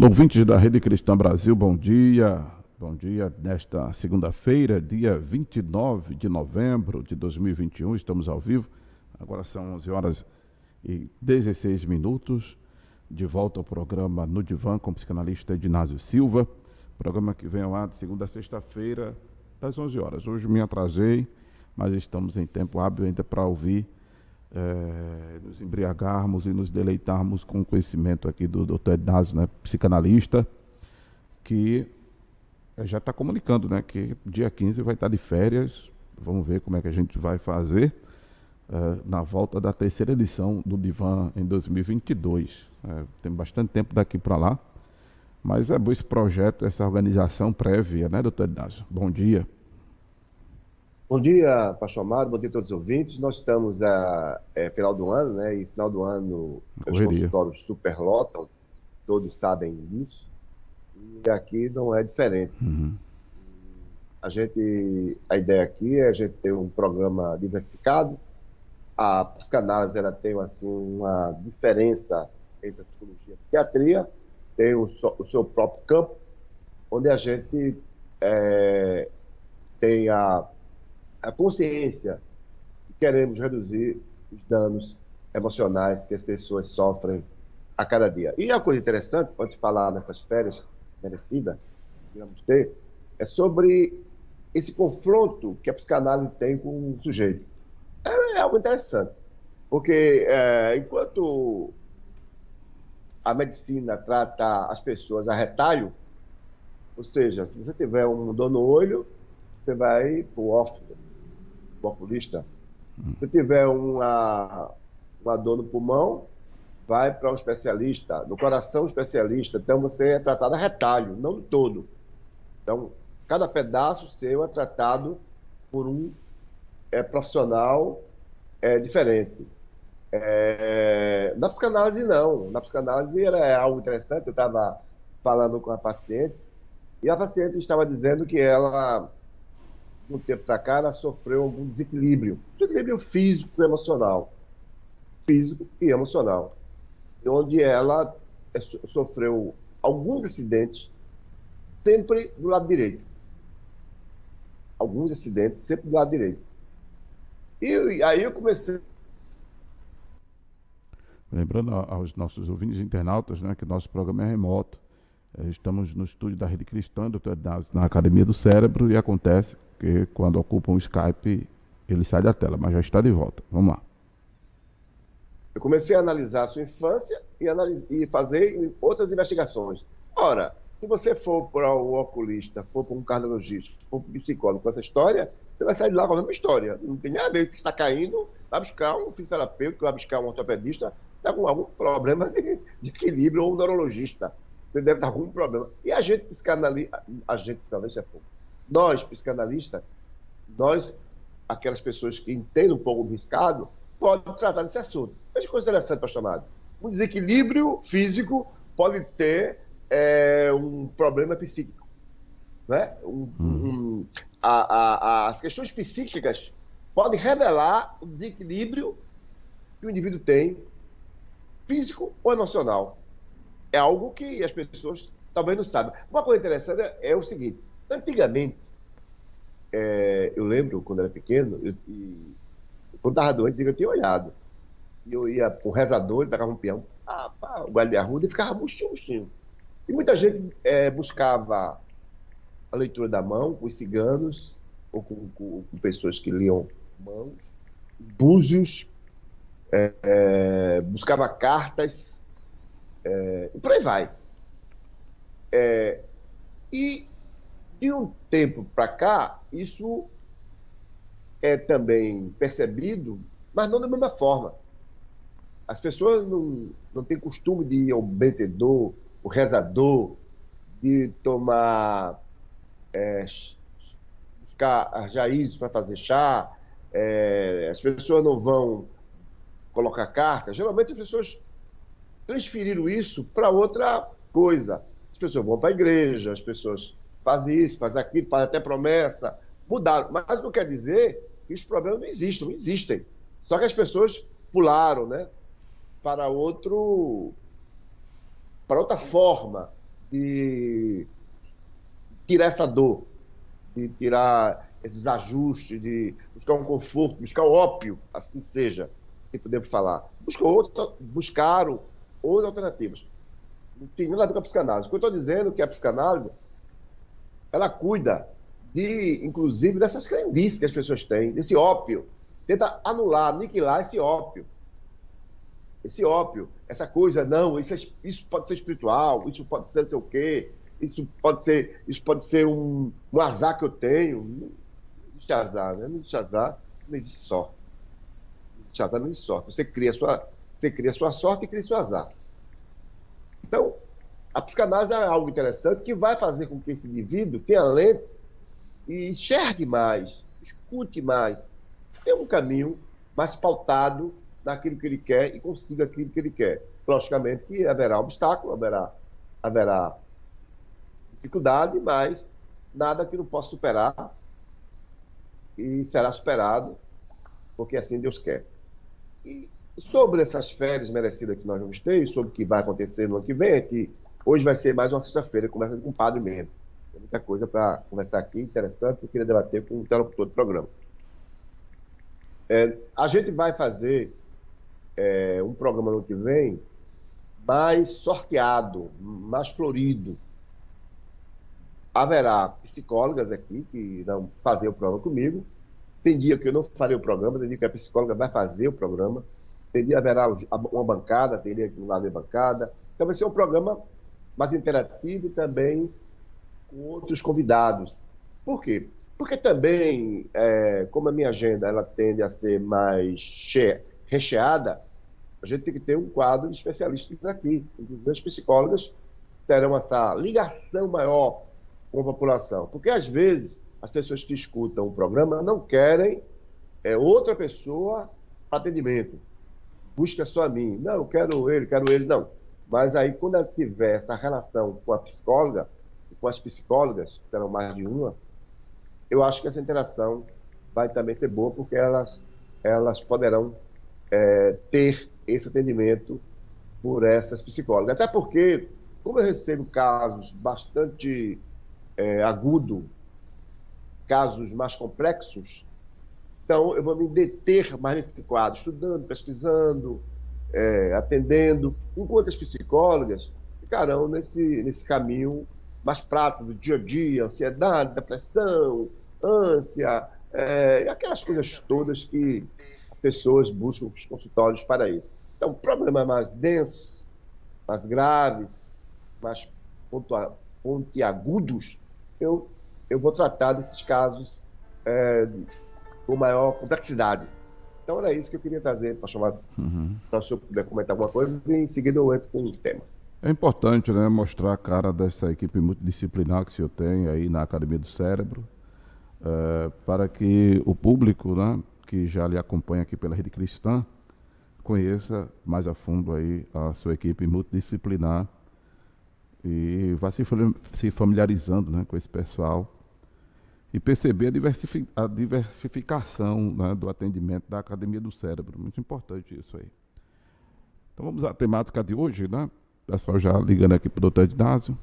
Ouvintes da Rede Cristã Brasil, bom dia. Bom dia. Nesta segunda-feira, dia 29 de novembro de 2021, estamos ao vivo. Agora são 11 horas e 16 minutos. De volta ao programa No Divã com o psicanalista Ednásio Silva. Programa que vem ao ar de segunda a sexta-feira, das 11 horas. Hoje me atrasei, mas estamos em tempo hábil ainda para ouvir, nos embriagarmos e nos deleitarmos com o conhecimento aqui do Dr. Ednásio, né, psicanalista, que já está comunicando, né, que dia 15 vai estar de férias. Vamos ver como é que a gente vai fazer na volta da terceira edição do Divã em 2022. Tem bastante tempo daqui para lá, mas é bom esse projeto, essa organização prévia, né, doutor Ednásio? Bom dia. Bom dia, Pastor Amado, bom dia a todos os ouvintes. Nós estamos final do ano, né? E final do ano os consultórios superlotam, todos sabem disso, e aqui não é diferente. A ideia aqui é a gente ter um programa diversificado. A psicanálise, ela tem assim, uma diferença entre a psicologia e a psiquiatria, tem o seu próprio campo, onde a gente tem a consciência que queremos reduzir os danos emocionais que as pessoas sofrem a cada dia. E a coisa interessante, pode falar nessas férias merecidas que vamos ter, é sobre esse confronto que a psicanálise tem com o sujeito. É algo interessante, porque enquanto a medicina trata as pessoas a retalho, ou seja, se você tiver um dor no olho, você vai para o oculista. Se tiver uma dor no pulmão, vai para um especialista. No coração, um especialista. Então, você é tratado a retalho, não do todo. Então, cada pedaço seu é tratado por um profissional diferente. Na psicanálise, não. Na psicanálise era algo interessante. Eu estava falando com a paciente, e a paciente estava dizendo que ela, de um tempo para cá, ela sofreu algum desequilíbrio físico e emocional. Físico e emocional. Onde ela sofreu alguns acidentes, sempre do lado direito. Alguns acidentes, sempre do lado direito. E aí eu comecei... Lembrando aos nossos ouvintes internautas, né, que o nosso programa é remoto. Estamos no estúdio da Rede Cristã, Dr. Ednásio, na Academia do Cérebro, e acontece que quando ocupam o Skype, ele sai da tela, mas já está de volta. Vamos lá. Eu comecei a analisar a sua infância e fazer outras investigações. Ora, se você for para um oculista, for para um cardiologista, for para um psicólogo com essa história, você vai sair de lá com a mesma história. Não tem nada a ver que você está caindo, vai buscar um fisioterapeuta, vai buscar um ortopedista, está com algum problema de equilíbrio, ou um neurologista. Você deve estar com algum problema. E a gente psicanalista, nós psicanalistas, aquelas pessoas que entendem um pouco do riscado, podem tratar desse assunto. Veja que coisa interessante, pastor Amado. Um desequilíbrio físico pode ter um problema psíquico. Né? As questões psíquicas podem revelar o desequilíbrio que o indivíduo tem, físico ou emocional. É algo que as pessoas talvez não sabem. Uma coisa interessante é o seguinte: antigamente, eu lembro, quando era pequeno, quando estava doente, eu tinha olhado. E eu ia para o rezador, ele pegava um peão, o galho de arruda, e ficava murchinho. E muita gente buscava a leitura da mão com os ciganos, ou com pessoas que liam mãos, búzios, buscava cartas, e por aí vai. E de um tempo para cá, isso é também percebido, mas não da mesma forma. As pessoas não têm costume de ir ao benzedor, o rezador, de tomar, buscar as raízes para fazer chá. As pessoas não vão colocar cartas. Geralmente as pessoas transferiram isso para outra coisa. As pessoas vão para a igreja, as pessoas fazem isso, fazem aquilo, fazem até promessa. Mudaram. Mas não quer dizer que os problemas não existem, não existem. Só que as pessoas pularam, né, para outra forma de tirar essa dor, de tirar esses ajustes, de buscar um conforto, buscar o ópio, assim seja, se podemos falar. Buscaram outras alternativas. Não tem nada a ver com a psicanálise. O que eu estou dizendo é que a psicanálise, ela cuida inclusive, dessas crendices que as pessoas têm, desse ópio. Tenta anular, aniquilar esse ópio. Esse ópio, essa coisa, não, isso pode ser espiritual, isso pode ser não sei o quê, isso pode ser um azar que eu tenho. Não existe azar, né? Não existe azar, não existe sorte. Não existe azar, não existe sorte. Você cria a sua sorte e cria seu azar. Então, a psicanálise é algo interessante que vai fazer com que esse indivíduo tenha lentes e enxergue mais, escute mais, tenha um caminho mais pautado naquilo que ele quer e consiga aquilo que ele quer. Logicamente que haverá obstáculo, haverá dificuldade, mas nada que não possa superar e será superado, porque assim Deus quer. E sobre essas férias merecidas que nós vamos ter, sobre o que vai acontecer no ano que vem, é que hoje vai ser mais uma sexta-feira, conversa com o padre mesmo. Tem muita coisa para conversar aqui, interessante, que eu queria debater com o interlocutor do programa. A gente vai fazer um programa no ano que vem mais sorteado, mais florido. Haverá psicólogas aqui que irão fazer o programa comigo. Tem dia que eu não farei o programa, tem dia que a psicóloga vai fazer o programa. Tem dia haverá uma bancada, tem dia que não vai haver bancada. Então vai ser um programa mais interativo e também com outros convidados. Por quê? Porque também, como a minha agenda ela tende a ser mais recheada, a gente tem que ter um quadro de especialistas aqui. Inclusive as psicólogas terão essa ligação maior com a população. Porque, às vezes, as pessoas que escutam o programa não querem outra pessoa para atendimento. Busca só a mim. Não, quero ele, não. Mas aí, quando ela tiver essa relação com a psicóloga, com as psicólogas, que serão mais de uma, eu acho que essa interação vai também ser boa, porque elas poderão ter esse atendimento por essas psicólogas. Até porque, como eu recebo casos bastante agudos, casos mais complexos, então eu vou me deter mais nesse quadro, estudando, pesquisando, atendendo, enquanto as psicólogas ficarão nesse caminho mais prático do dia a dia, ansiedade, depressão, ânsia, e aquelas coisas todas que as pessoas buscam os consultórios para isso. Então, problemas mais densos, mais graves, mais pontiagudos, eu vou tratar desses casos com maior complexidade. Então, era isso que eu queria trazer para chamar, para o senhor puder comentar alguma coisa, e em seguida eu entro com o tema. É importante, né, mostrar a cara dessa equipe multidisciplinar que o senhor tem aí na Academia do Cérebro, para que o público, né, que já lhe acompanha aqui pela Rede Cristã, conheça mais a fundo aí a sua equipe multidisciplinar e vá se familiarizando, né, com esse pessoal e perceber a diversificação, né, do atendimento da Academia do Cérebro. Muito importante isso aí. Então vamos à temática de hoje, né? O pessoal já ligando aqui para o doutor Ednásio.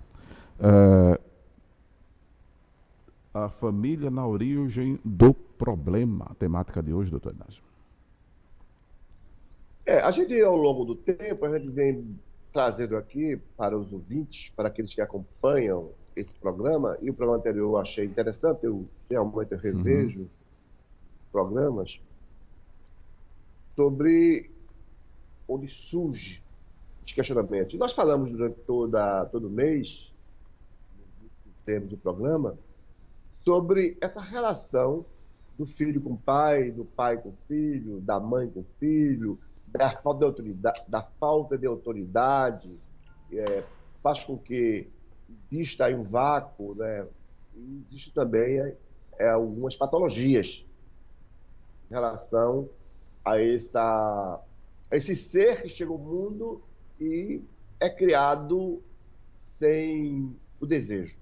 A família na origem do problema. A temática de hoje, doutor Ednásio. A gente, ao longo do tempo, a gente vem trazendo aqui para os ouvintes, para aqueles que acompanham esse programa, e o programa anterior eu achei interessante, eu realmente revejo programas, sobre onde surge os questionamentos. Nós falamos durante todo mês, em termos do programa, sobre essa relação do filho com o pai, do pai com o filho, da mãe com o filho, da falta de autoridade, faz com que exista aí um vácuo, né? E existe também algumas patologias em relação a esse ser que chega ao mundo e é criado sem o desejo.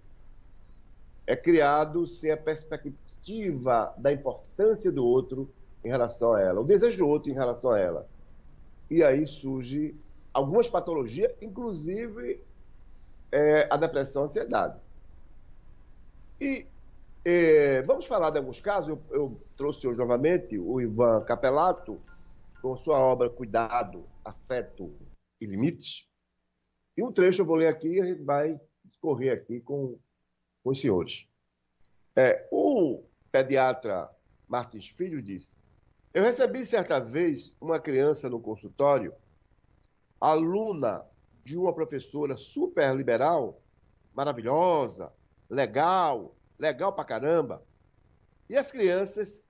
É criado sem a perspectiva da importância do outro em relação a ela, o desejo do outro em relação a ela. E aí surge algumas patologias, inclusive a depressão e a ansiedade. E vamos falar de alguns casos. Eu trouxe hoje novamente o Ivan Capelato, com sua obra Cuidado, Afeto e Limites. E um trecho eu vou ler aqui e a gente vai discorrer aqui com os senhores. O pediatra Martins Filho disse: eu recebi certa vez uma criança no consultório, aluna de uma professora super liberal, maravilhosa, legal, legal pra caramba. E as crianças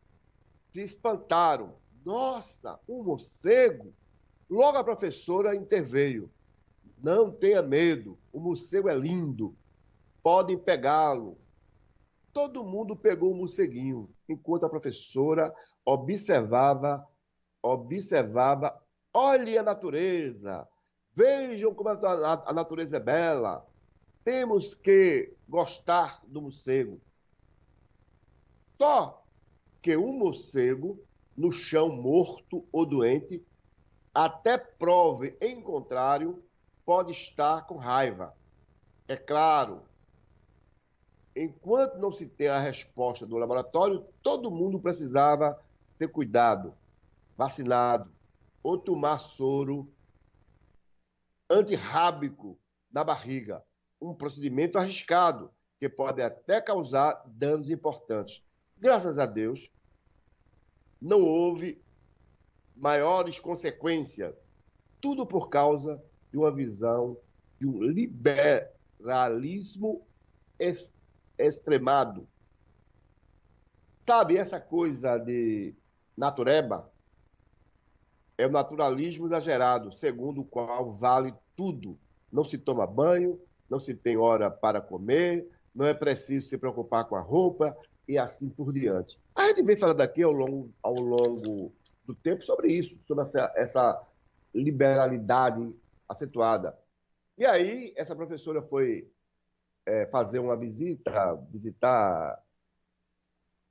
se espantaram. Nossa, um morcego! Logo a professora interveio. Não tenha medo, o morcego é lindo, podem pegá-lo. Todo mundo pegou o morceguinho, enquanto a professora observava, olhe a natureza, vejam como a natureza é bela, temos que gostar do morcego. Só que um morcego no chão morto ou doente, até prove em contrário, pode estar com raiva. É claro, enquanto não se tem a resposta do laboratório, todo mundo precisava ser cuidado, vacinado ou tomar soro antirrábico na barriga. Um procedimento arriscado, que pode até causar danos importantes. Graças a Deus, não houve maiores consequências. Tudo por causa de uma visão de um liberalismo extremado. Sabe, essa coisa de natureba é o naturalismo exagerado, segundo o qual vale tudo. Não se toma banho, não se tem hora para comer, não é preciso se preocupar com a roupa e assim por diante. A gente vem falando aqui ao longo do tempo sobre isso, sobre essa liberalidade acentuada. E aí, essa professora foi fazer uma visitar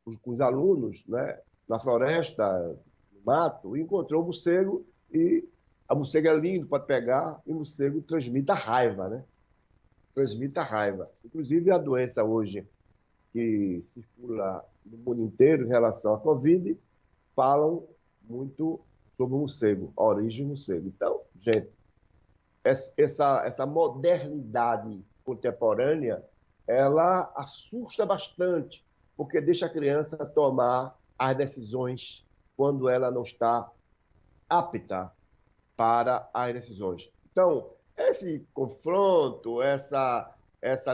os alunos, né, na floresta, no mato, e encontrou um morcego, e a morcega é lindo, pode pegar, e o morcego transmite a raiva, né? Transmite a raiva. Inclusive, a doença hoje que circula no mundo inteiro em relação à Covid, falam muito sobre o morcego, a origem do morcego. Então, gente, essa modernidade contemporânea, ela assusta bastante, porque deixa a criança tomar as decisões quando ela não está apta para as decisões. Então, esse confronto, essa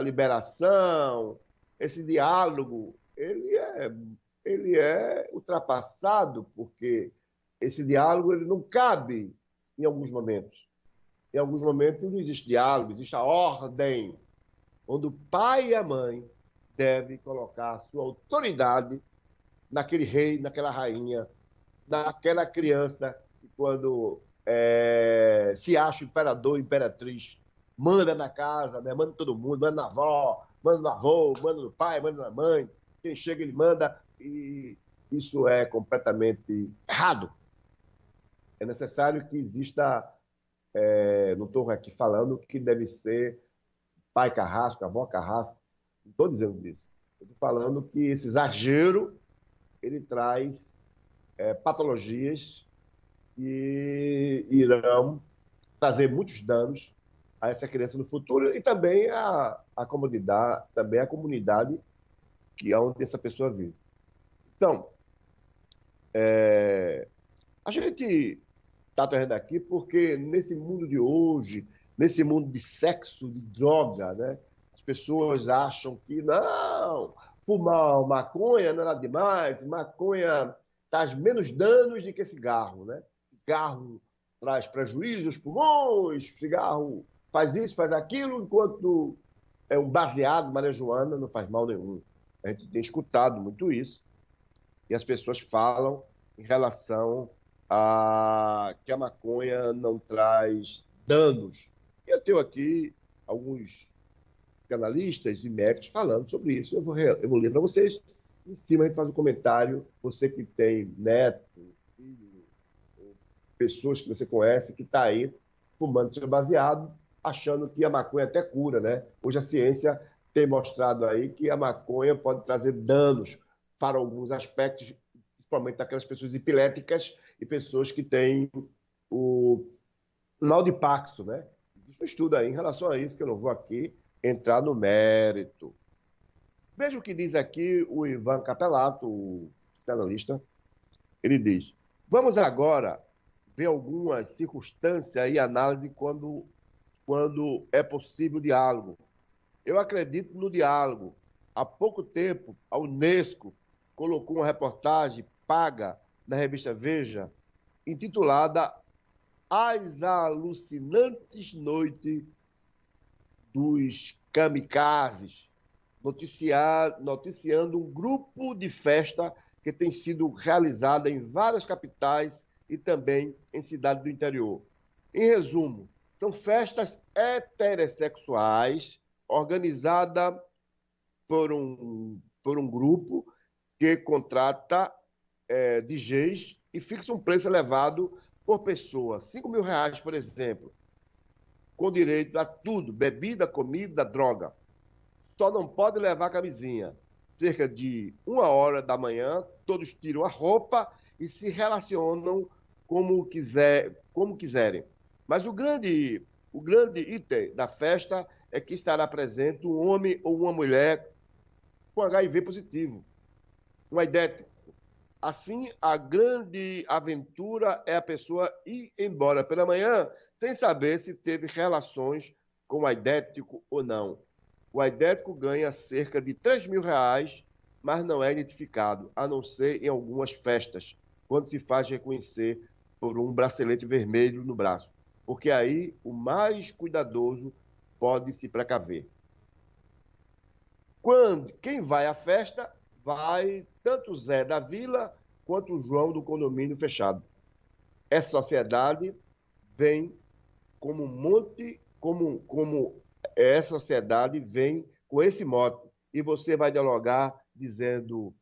liberação, esse diálogo, ele é ultrapassado, porque esse diálogo ele não cabe em alguns momentos. Em alguns momentos não existe diálogo, existe a ordem, onde o pai e a mãe devem colocar a sua autoridade naquele rei, naquela rainha, naquela criança que quando se acha imperador, imperatriz, manda na casa, né? Manda todo mundo, manda na avó, manda no avô, manda no pai, manda na mãe. Quem chega, ele manda, e isso é completamente errado. É necessário que exista, não estou aqui falando que deve ser pai carrasco, avó carrasco, não estou dizendo isso. Estou falando que esse exagero, ele traz patologias que irão trazer muitos danos a essa criança no futuro e também a comunidade que é onde essa pessoa vive. Então, a gente está trazendo aqui porque nesse mundo de hoje, nesse mundo de sexo, de droga, né, as pessoas acham que não, fumar maconha não é nada demais, maconha traz menos danos do que cigarro, né? Cigarro traz prejuízo aos pulmões, cigarro faz isso, faz aquilo, enquanto é um baseado, marijuana, não faz mal nenhum. A gente tem escutado muito isso, e as pessoas falam em relação a que a maconha não traz danos. E eu tenho aqui alguns canalistas e médicos falando sobre isso. Eu vou ler para vocês. Em cima a gente faz um comentário. Você que tem neto, filho, pessoas que você conhece, que está aí fumando seu baseado, achando que a maconha até cura, né? Hoje a ciência tem mostrado aí que a maconha pode trazer danos para alguns aspectos, principalmente aquelas pessoas epiléticas e pessoas que têm o mal de Parkinson, né? Existe um estudo aí em relação a isso, que eu não vou aqui entrar no mérito. Veja o que diz aqui o Ivan Capelato, o jornalista. Ele diz: vamos agora ver algumas circunstâncias e análise quando é possível diálogo. Eu acredito no diálogo. Há pouco tempo, a Unesco colocou uma reportagem paga na revista Veja, intitulada As Alucinantes Noites dos Kamikazes, noticiando um grupo de festa que tem sido realizada em várias capitais e também em cidades do interior. Em resumo, são festas heterossexuais organizadas por um grupo que contrata DJs e fixa um preço elevado por pessoa, R$ 5.000, por exemplo, com direito a tudo, bebida, comida, droga. Só não pode levar camisinha. Cerca de 1 hora da manhã, todos tiram a roupa e se relacionam como quiserem. Mas o grande item da festa é que estará presente um homem ou uma mulher com HIV positivo, um aidético. Assim, a grande aventura é a pessoa ir embora pela manhã sem saber se teve relações com o aidético ou não. O aidético ganha cerca de R$ 3.000, mas não é identificado, a não ser em algumas festas, quando se faz reconhecer por um bracelete vermelho no braço, porque aí o mais cuidadoso pode se precaver. Quem vai à festa, vai tanto o Zé da Vila quanto o João do condomínio fechado. Essa sociedade vem como um monte, como essa sociedade vem com esse mote. E você vai dialogar dizendo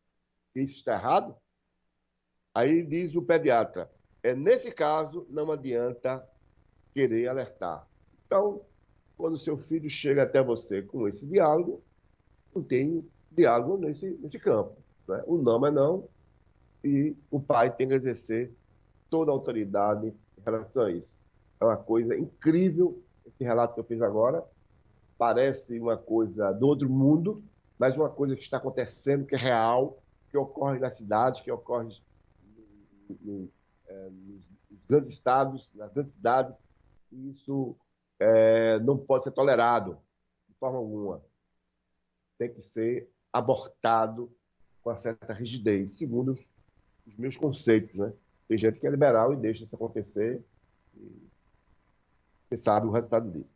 que isso está errado? Aí diz o pediatra: nesse caso, não adianta querer alertar. Então, quando seu filho chega até você com esse diálogo, não tem diálogo nesse campo, né? O não é não, e o pai tem que exercer toda a autoridade em relação a isso. É uma coisa incrível esse relato que eu fiz agora. Parece uma coisa do outro mundo, mas uma coisa que está acontecendo, que é real, que ocorre nas cidades, que ocorre nos grandes estados, nas grandes cidades, e isso não pode ser tolerado de forma alguma. Tem que ser abortado com uma certa rigidez, segundo os meus conceitos, né? Tem gente que é liberal e deixa isso acontecer, e você sabe o resultado disso.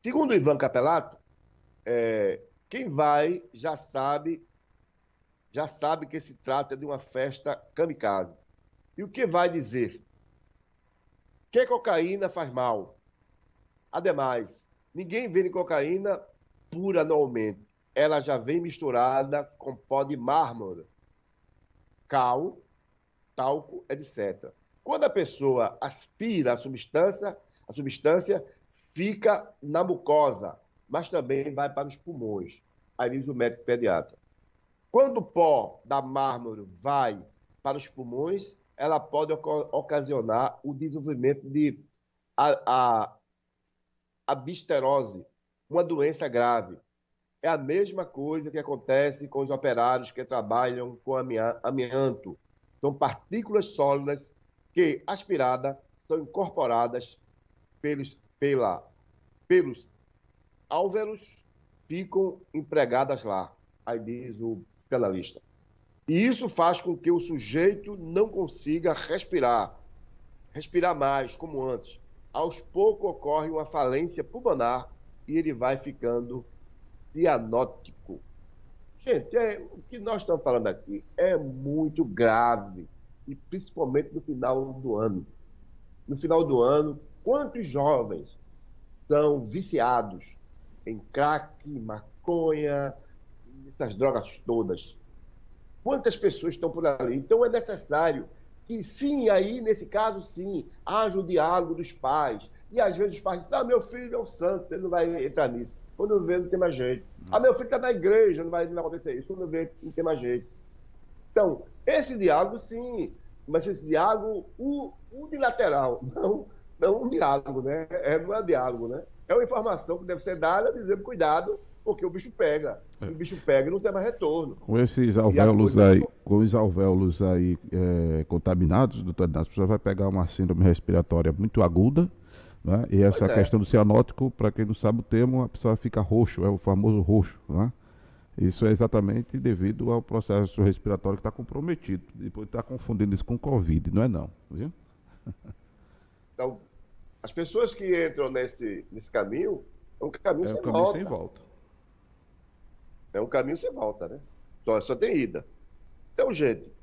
Segundo o Ivan Capelato, quem vai já sabe que se trata de uma festa kamikaze. E o que vai dizer? Que cocaína faz mal. Ademais, ninguém vende cocaína pura anualmente. Ela já vem misturada com pó de mármore, cal, talco, etc. Quando a pessoa aspira a substância fica na mucosa, mas também vai para os pulmões. Aí diz o médico pediatra. Quando o pó da mármore vai para os pulmões, ela pode ocasionar o desenvolvimento de abisterose, uma doença grave. É a mesma coisa que acontece com os operários que trabalham com amianto. São partículas sólidas que, aspiradas, são incorporadas pelos álveolos, ficam empregadas lá. Aí diz o psicanalista. E isso faz com que o sujeito não consiga respirar mais, como antes. Aos poucos ocorre uma falência pulmonar e ele vai ficando cianótico. Gente, o que nós estamos falando aqui é muito grave, e principalmente no final do ano. No final do ano, quantos jovens são viciados em crack, maconha, essas drogas todas? Quantas pessoas estão por ali? Então é necessário que, sim, aí, nesse caso, sim, haja o diálogo dos pais. E às vezes os pais dizem, meu filho é um santo, ele não vai entrar nisso. Quando vê, não tem mais jeito. Meu filho está na igreja, não vai acontecer isso. Quando vê, não tem mais jeito. Então, esse diálogo, sim, mas esse diálogo unilateral, não um diálogo, né? Não é um diálogo, né? É uma informação que deve ser dada, dizendo cuidado, porque o bicho pega. E o bicho pega e não tem mais retorno. Com esses alvéolos aí contaminados, doutor Inácio, a pessoa vai pegar uma síndrome respiratória muito aguda, né? E essa questão do cianótico, para quem não sabe o termo, a pessoa fica roxo, é o famoso roxo, né? Isso é exatamente devido ao processo respiratório que está comprometido. Depois está confundindo isso com Covid, não é não, viu? Então, as pessoas que entram nesse caminho, é um caminho sem caminho volta. sem volta. É um caminho sem volta, né? Só tem ida. Então, gente,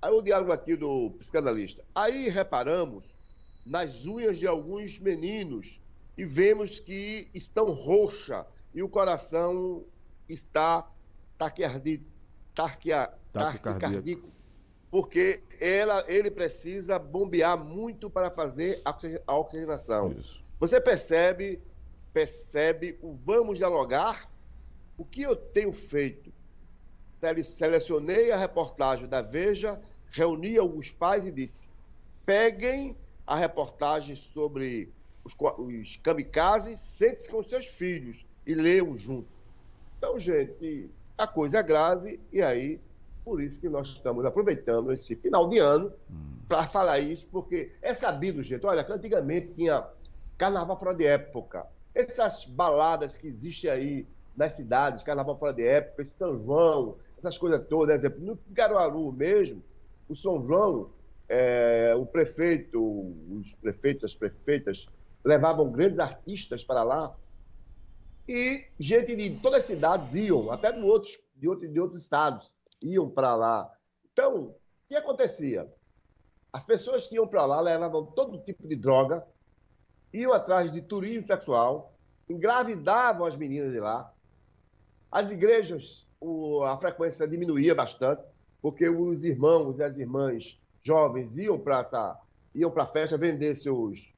aí o diálogo aqui do psicanalista. Aí reparamos nas unhas de alguns meninos e vemos que estão roxa e o coração está taquicardíaco, porque ele precisa bombear muito para fazer a oxigenação. Isso. Você percebe o vamos dialogar? O que eu tenho feito? Selecionei a reportagem da Veja, reuni alguns pais e disse, peguem a reportagem sobre os kamikazes, sentem-se com seus filhos e leiam junto. Então, gente, a coisa é grave e aí, por isso que nós estamos aproveitando esse final de ano para falar isso, porque é sabido, gente, olha, que antigamente tinha carnaval fora de época, essas baladas que existem aí nas cidades, carnaval fora de época, esse São João, essas coisas todas, exemplo, no Caruaru mesmo, o São João, o prefeito, os prefeitos, as prefeitas, levavam grandes artistas para lá e gente de todas as cidades iam, até de outros estados, iam para lá. Então, o que acontecia? As pessoas que iam para lá levavam todo tipo de droga, iam atrás de turismo sexual, engravidavam as meninas de lá. As igrejas, a frequência diminuía bastante, porque os irmãos e as irmãs jovens iam para a festa vender seus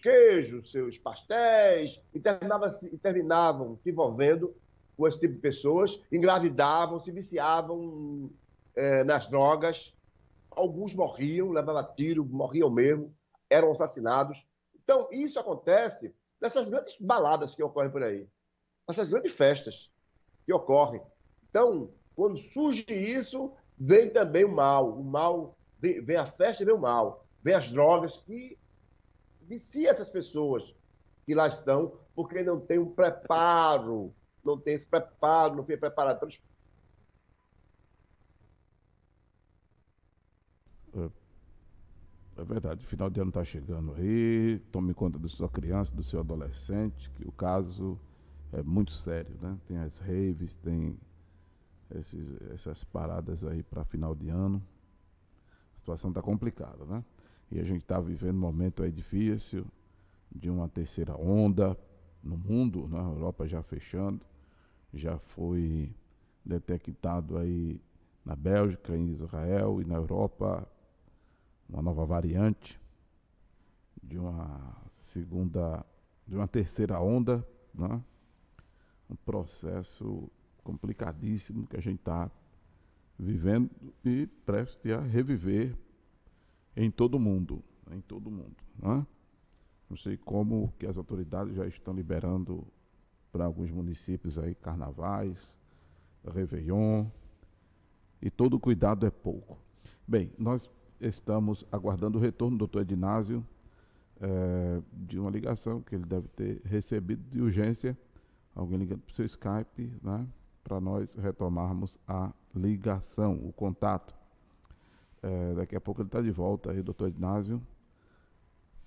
queijos, seus pastéis, e terminavam se envolvendo com esse tipo de pessoas, engravidavam, se viciavam nas drogas, alguns morriam, levavam tiro, morriam mesmo, eram assassinados. Então, isso acontece nessas grandes baladas que ocorrem por aí, nessas grandes festas que ocorrem. Então, quando surge isso, vem também o mal, vem a festa e vem o mal, vem as drogas que vicia essas pessoas que lá estão, porque não tem um preparo, não tem esse preparo, não foi preparado. É verdade, o final de ano está chegando aí, tome conta da sua criança, do seu adolescente, que o caso é muito sério, né? Tem as raves, tem essas paradas aí para final de ano, a situação está complicada, né? E a gente está vivendo um momento aí difícil, de uma terceira onda no mundo, na Europa já fechando, já foi detectado aí na Bélgica, em Israel e na Europa uma nova variante de uma terceira onda, né? Um processo complicadíssimo que a gente está vivendo e prestes a reviver em todo mundo, né? Não sei como que as autoridades já estão liberando para alguns municípios aí carnavais, Réveillon, e todo cuidado é pouco. Bem, nós estamos aguardando o retorno do doutor Edinásio de uma ligação que ele deve ter recebido de urgência, alguém ligando para o seu Skype, né, para nós retomarmos a ligação, o contato. Daqui a pouco ele está de volta aí, doutor Edinásio,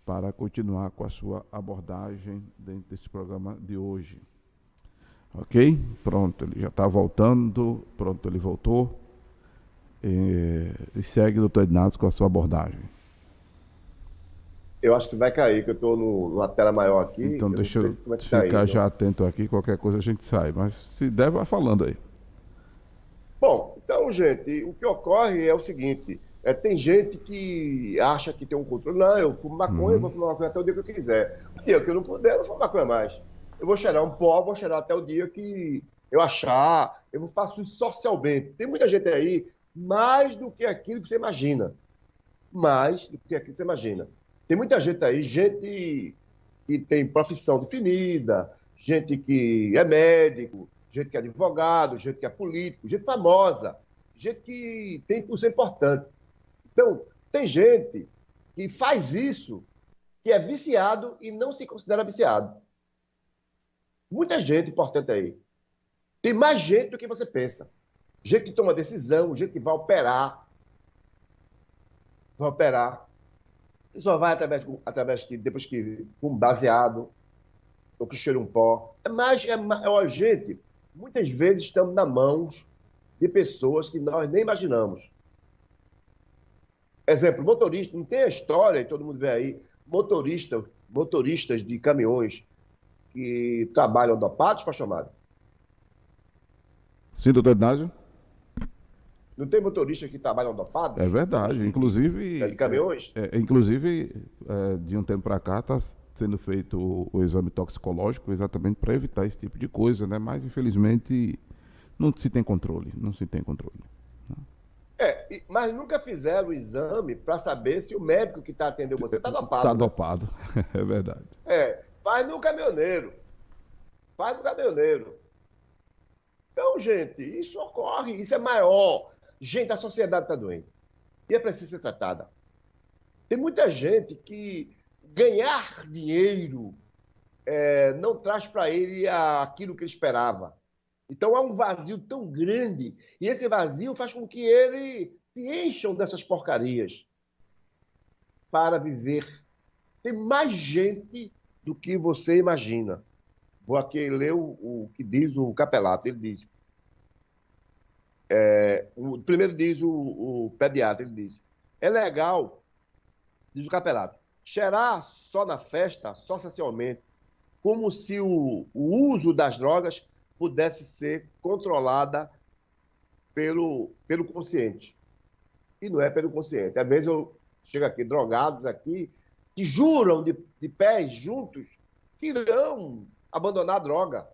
para continuar com a sua abordagem dentro desse programa de hoje. Ok? Pronto, ele já está voltando, pronto, ele voltou. E segue o doutor Edinásio com a sua abordagem. Eu acho que vai cair, que eu estou numa tela maior aqui. Então deixa eu ficar já atento aqui, qualquer coisa a gente sai. Mas se der, vai falando aí. Bom, então, gente, o que ocorre é o seguinte, Tem gente que acha que tem um controle. Não, eu fumo maconha, eu vou fumar maconha até o dia que eu quiser. O dia que eu não puder, eu não fumo maconha mais. Eu vou cheirar um pó, vou cheirar até o dia que eu achar. Eu faço isso socialmente. Tem muita gente aí, mais do que aquilo que você imagina. Mais do que aquilo que você imagina. Tem muita gente aí, gente que tem profissão definida, gente que é médico, gente que é advogado, gente que é político, gente famosa, gente que tem impulso importante. Então, tem gente que faz isso, que é viciado e não se considera viciado. Muita gente importante aí. Tem mais gente do que você pensa. Gente que toma decisão, gente que vai operar. Vai operar. E só vai através que, depois que fuma baseado, ou que cheira um pó. Ó, gente, muitas vezes estamos nas mãos de pessoas que nós nem imaginamos. Exemplo, motorista, não tem a história, e todo mundo vê aí, motoristas de caminhões que trabalham dopados, pastor Amado? Sim, doutor Inácio? Não tem motoristas que trabalham dopados? É verdade. Inclusive, de caminhões? De um tempo para cá está sendo feito o exame toxicológico exatamente para evitar esse tipo de coisa, né? Mas, infelizmente, não se tem controle. Não se tem controle. Mas nunca fizeram o exame para saber se o médico que está atendendo você está dopado. Está dopado, é verdade. Faz no caminhoneiro. Faz no caminhoneiro. Então, gente, isso ocorre, isso é maior. Gente, a sociedade está doente. E é preciso ser tratada. Tem muita gente que ganhar dinheiro não traz para ele aquilo que ele esperava. Então há um vazio tão grande, e esse vazio faz com que ele se encham dessas porcarias para viver. Tem mais gente do que você imagina. Vou aqui ler o que diz o Capelato. Ele diz, primeiro diz o pediatra, ele diz, é legal, diz o Capelato, cheirar só na festa, só socialmente, como se o uso das drogas pudesse ser controlada pelo consciente. E não é pelo consciente. Às vezes eu chego aqui, drogados aqui, que juram de pés juntos que irão abandonar a droga.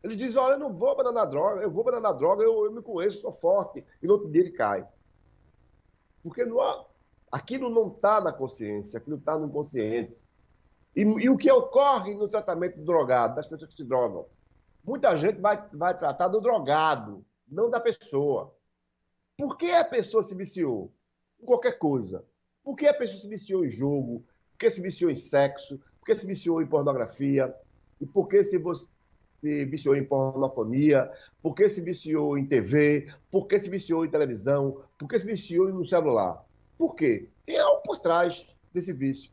Ele diz, olha, eu não vou abandonar a droga, eu vou abandonar a droga, eu me conheço, sou forte. E no outro dia ele cai. Porque aquilo não está na consciência, aquilo está no inconsciente. E o que ocorre no tratamento do drogado, das pessoas que se drogam? Muita gente vai tratar do drogado, não da pessoa. Por que a pessoa se viciou? Em qualquer coisa. Por que a pessoa se viciou em jogo? Por que se viciou em sexo? Por que se viciou em pornografia? E por que se viciou em pornofonia? Por que se viciou em TV? Por que se viciou em televisão? Por que se viciou no celular? Por quê? Tem algo por trás desse vício.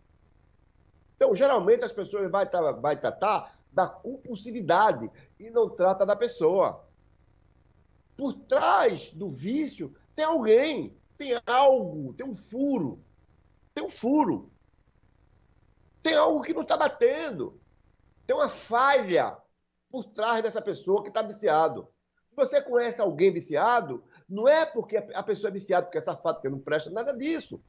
Então, geralmente, as pessoas vai tratar da compulsividade e não trata da pessoa. Por trás do vício tem alguém, tem algo, tem um furo. Tem um furo. Tem algo que não está batendo. Tem uma falha por trás dessa pessoa que está viciado. Se você conhece alguém viciado, não é porque a pessoa é viciada porque é safado, porque não presta, nada disso.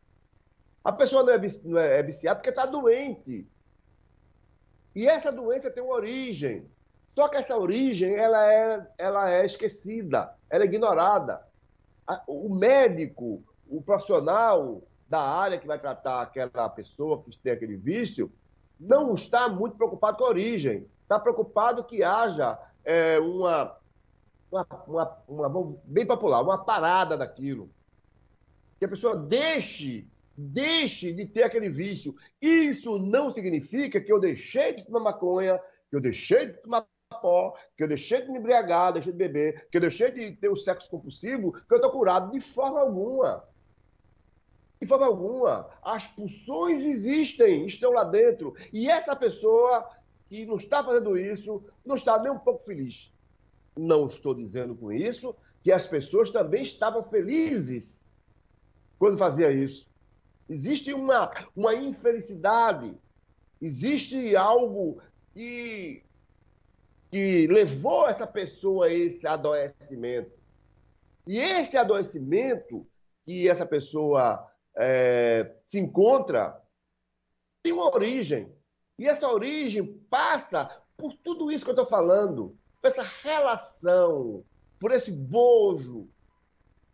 A pessoa não é viciada porque está doente. E essa doença tem uma origem. Só que essa origem ela é esquecida, ela é ignorada. O médico, o profissional da área que vai tratar aquela pessoa que tem aquele vício, não está muito preocupado com a origem. Está preocupado que haja bem popular, uma parada daquilo. Que a pessoa deixe de ter aquele vício. Isso não significa que eu deixei de fumar maconha, que eu deixei de tomar pó, que eu deixei de me embriagar, deixei de beber, que eu deixei de ter o sexo compulsivo, que eu estou curado. De forma alguma. De forma alguma. As pulsões existem, estão lá dentro. E essa pessoa que não está fazendo isso, não está nem um pouco feliz. Não estou dizendo com isso que as pessoas também estavam felizes quando fazia isso. Existe uma infelicidade, existe algo que levou essa pessoa a esse adoecimento. E esse adoecimento que essa pessoa se encontra tem uma origem. E essa origem passa por tudo isso que eu estou falando, por essa relação, por esse bojo,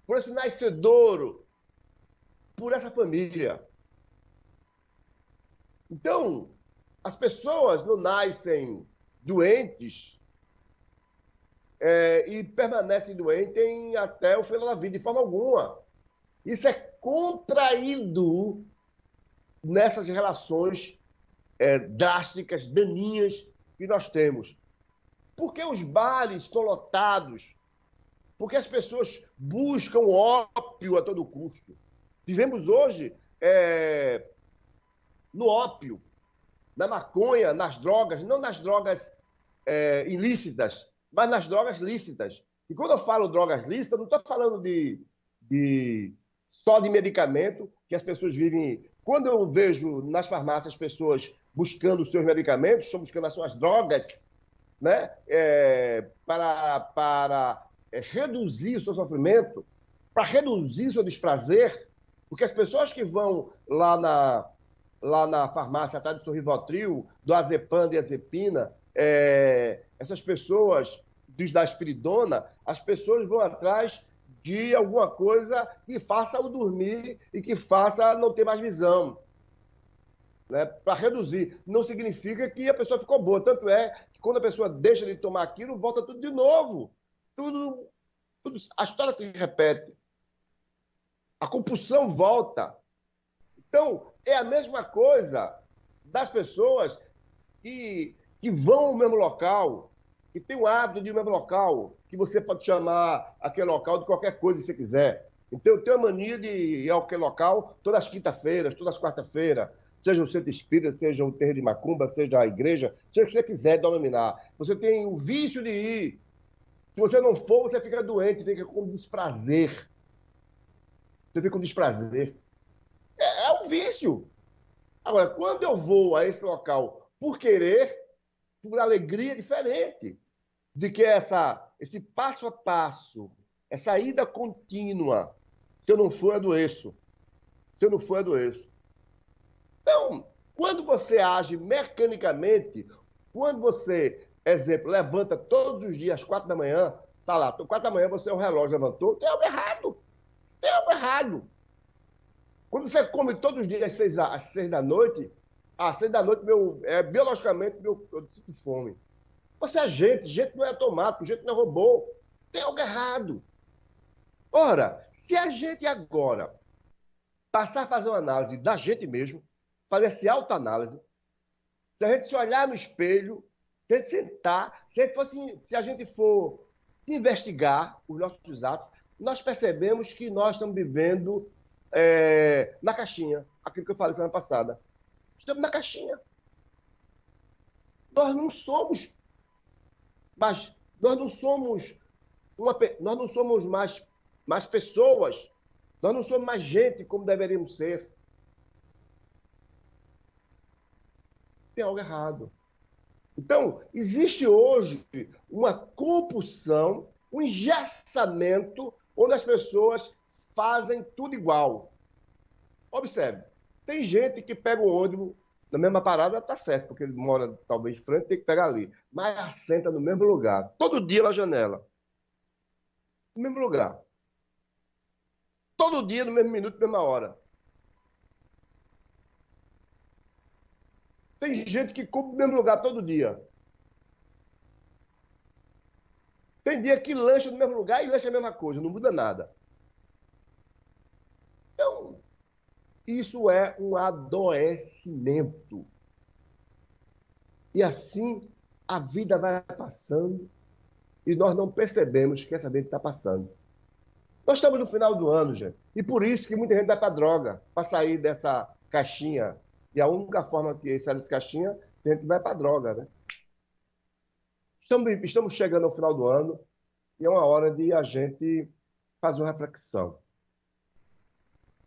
por esse nascedouro, por essa família. Então, as pessoas não nascem doentes e permanecem doentes até o final da vida, de forma alguma. Isso é contraído nessas relações drásticas, daninhas que nós temos. Porque os bares estão lotados? Porque as pessoas buscam ópio a todo custo. Vivemos hoje no ópio, na maconha, nas drogas, não nas drogas ilícitas, mas nas drogas lícitas. E quando eu falo drogas lícitas, eu não estou falando só de medicamento, que as pessoas vivem. Quando eu vejo nas farmácias pessoas buscando os seus medicamentos, estão buscando as suas drogas, né? Para reduzir o seu sofrimento, para reduzir o seu desprazer, porque as pessoas que vão lá na farmácia atrás do seu Rivotril, do Azepam e Azepina, essas pessoas, da Espiridona, as pessoas vão atrás de alguma coisa que faça o dormir e que faça não ter mais visão. Né? Para reduzir. Não significa que a pessoa ficou boa. Tanto é que quando a pessoa deixa de tomar aquilo, volta tudo de novo. Tudo, a história se repete. A compulsão volta. Então, é a mesma coisa das pessoas que vão ao mesmo local, que têm o hábito de ir ao mesmo local, que você pode chamar aquele local de qualquer coisa que você quiser. Então, eu tenho a mania de ir àquele local todas as quintas-feiras, todas as quartas-feiras, seja o centro espírita, seja o terreiro de macumba, seja a igreja, seja o que você quiser denominar. Você tem o vício de ir. Se você não for, você fica doente, fica com desprazer. Você fica com desprazer. É um vício. Agora, quando eu vou a esse local por querer, por alegria, é diferente de que esse passo a passo, essa ida contínua. Se eu não for, adoeço. Se eu não for, adoeço. Então, quando você age mecanicamente, quando você, exemplo, levanta todos os dias às 4 da manhã, tá lá, 4 da manhã você é um relógio, levantou, tem algo errado. Tem algo errado. Quando você come todos os dias às 6 da noite, às 6 da noite, biologicamente, eu sinto fome. Você é gente não é automático, gente não é robô. Tem algo errado. Ora, se a gente agora passar a fazer uma análise da gente mesmo, fazer essa autoanálise, se a gente se olhar no espelho, se a gente sentar, se a gente for investigar os nossos atos, nós percebemos que nós estamos vivendo na caixinha, aquilo que eu falei semana passada. Estamos na caixinha. Nós não somos mais pessoas, nós não somos mais gente como deveríamos ser. Tem algo errado. Então, existe hoje uma compulsão, um engessamento, onde as pessoas fazem tudo igual. Observe, tem gente que pega o ônibus na mesma parada, tá certo, porque ele mora talvez em frente, tem que pegar ali. Mas assenta no mesmo lugar, todo dia na janela. No mesmo lugar. Todo dia, no mesmo minuto, na mesma hora. Tem gente que come no mesmo lugar todo dia. Tem dia que lancha no mesmo lugar e lancha a mesma coisa, não muda nada. Então, isso é um adoecimento. E assim a vida vai passando e nós não percebemos que essa vida está passando. Nós estamos no final do ano, gente. E por isso que muita gente vai para a droga, para sair dessa caixinha. E a única forma que sai dessa caixinha, a gente vai para a droga, né? Estamos chegando ao final do ano e é uma hora de a gente fazer uma reflexão.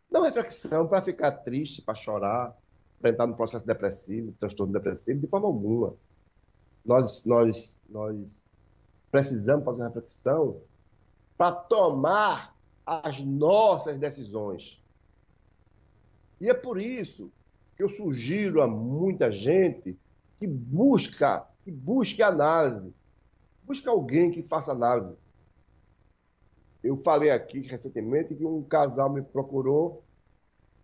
Não reflexão para ficar triste, para chorar, para entrar no processo depressivo, transtorno depressivo, de forma alguma. Nós precisamos fazer uma reflexão para tomar as nossas decisões. E é por isso que eu sugiro a muita gente que busque análise, busque alguém que faça análise. Eu falei aqui recentemente que um casal me procurou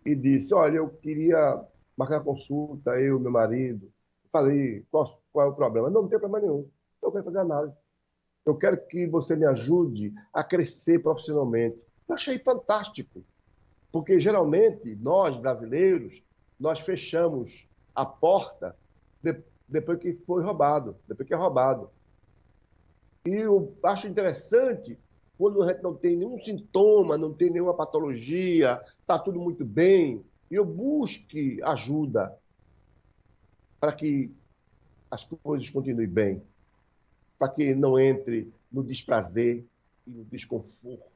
e disse, olha, eu queria marcar consulta, eu e meu marido. Falei, qual é o problema? Não, não tem problema nenhum. Eu quero fazer análise. Eu quero que você me ajude a crescer profissionalmente. Eu achei fantástico, porque geralmente nós, brasileiros, nós fechamos a porta depois que foi roubado, depois que é roubado. E eu acho interessante quando a gente não tem nenhum sintoma, não tem nenhuma patologia, está tudo muito bem, e eu busque ajuda para que as coisas continuem bem, para que não entre no desprazer e no desconforto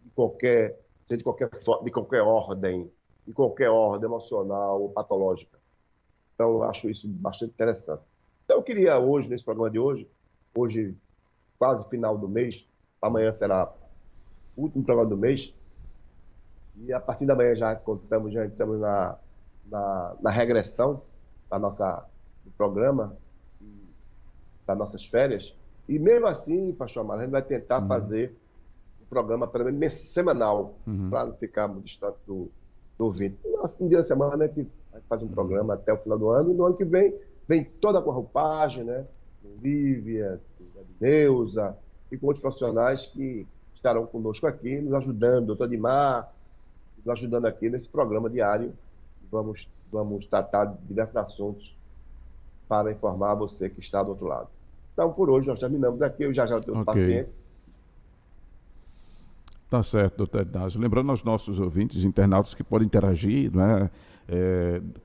de qualquer, seja de qualquer ordem emocional ou patológica. Então, eu acho isso bastante interessante. Então, eu queria hoje, nesse programa de hoje quase final do mês, amanhã será o último programa do mês, e a partir da manhã já entramos na regressão do programa, das nossas férias, e mesmo assim, pastor Amaro, a gente vai tentar fazer o programa pelo menos semanal, para não ficar muito distante do ouvinte. Um dia da semana a gente faz um programa até o final do ano, e no ano que vem toda com a roupagem, né? Com Lívia, com Neuza, e com outros profissionais que estarão conosco aqui, nos ajudando, doutor Adimar, nos ajudando aqui nesse programa diário. Vamos tratar de diversos assuntos para informar você que está do outro lado. Então, por hoje, nós terminamos aqui. Eu já tenho um paciente. Tá certo, doutor Ednásio. Lembrando aos nossos ouvintes, internautas, que podem interagir, né?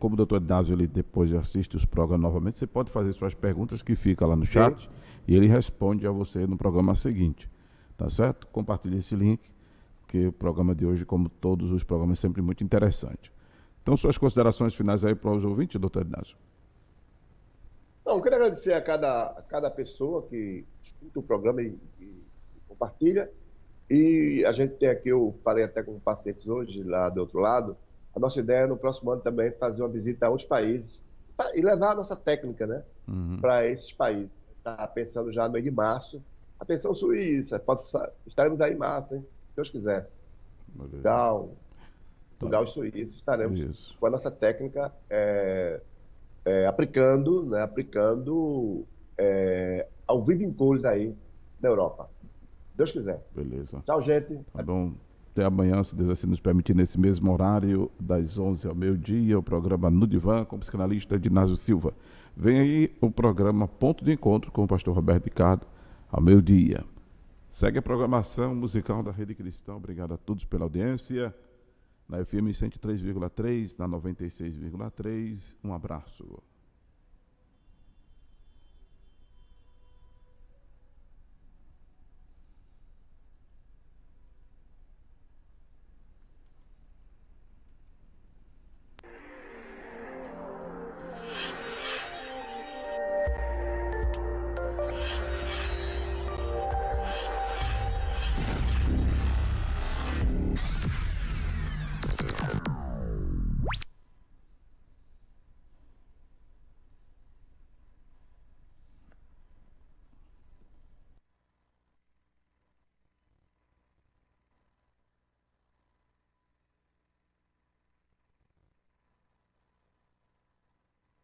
Como o doutor Ednásio, ele depois assiste os programas novamente, você pode fazer suas perguntas que fica lá no chat. Sim. E ele responde a você no programa seguinte. Tá certo? Compartilhe esse link, que o programa de hoje, como todos os programas, é sempre muito interessante. Então, suas considerações finais aí para os ouvintes, doutor Ednásio. Não, eu quero agradecer a cada pessoa que escuta o programa e compartilha. E a gente tem aqui, eu falei até com pacientes hoje, lá do outro lado, a nossa ideia é no próximo ano também fazer uma visita a outros países e levar a nossa técnica, né, para esses países. Está pensando já no mês de março. Atenção, Suíça, estaremos aí em março, hein? Se Deus quiser. Portugal e Suíça, estaremos com a nossa técnica aplicando ao vivo em cores aí na Europa. Deus quiser. Beleza. Tchau, gente. Tá bom. Até amanhã, se Deus assim nos permitir, nesse mesmo horário, das 11 ao meio-dia, o programa No Divã, com o psicanalista Ednásio Silva. Vem aí o programa Ponto de Encontro com o pastor Roberto Ricardo, ao meio-dia. Segue a programação musical da Rede Cristã. Obrigado a todos pela audiência. Na FM 103,3, na 96,3. Um abraço.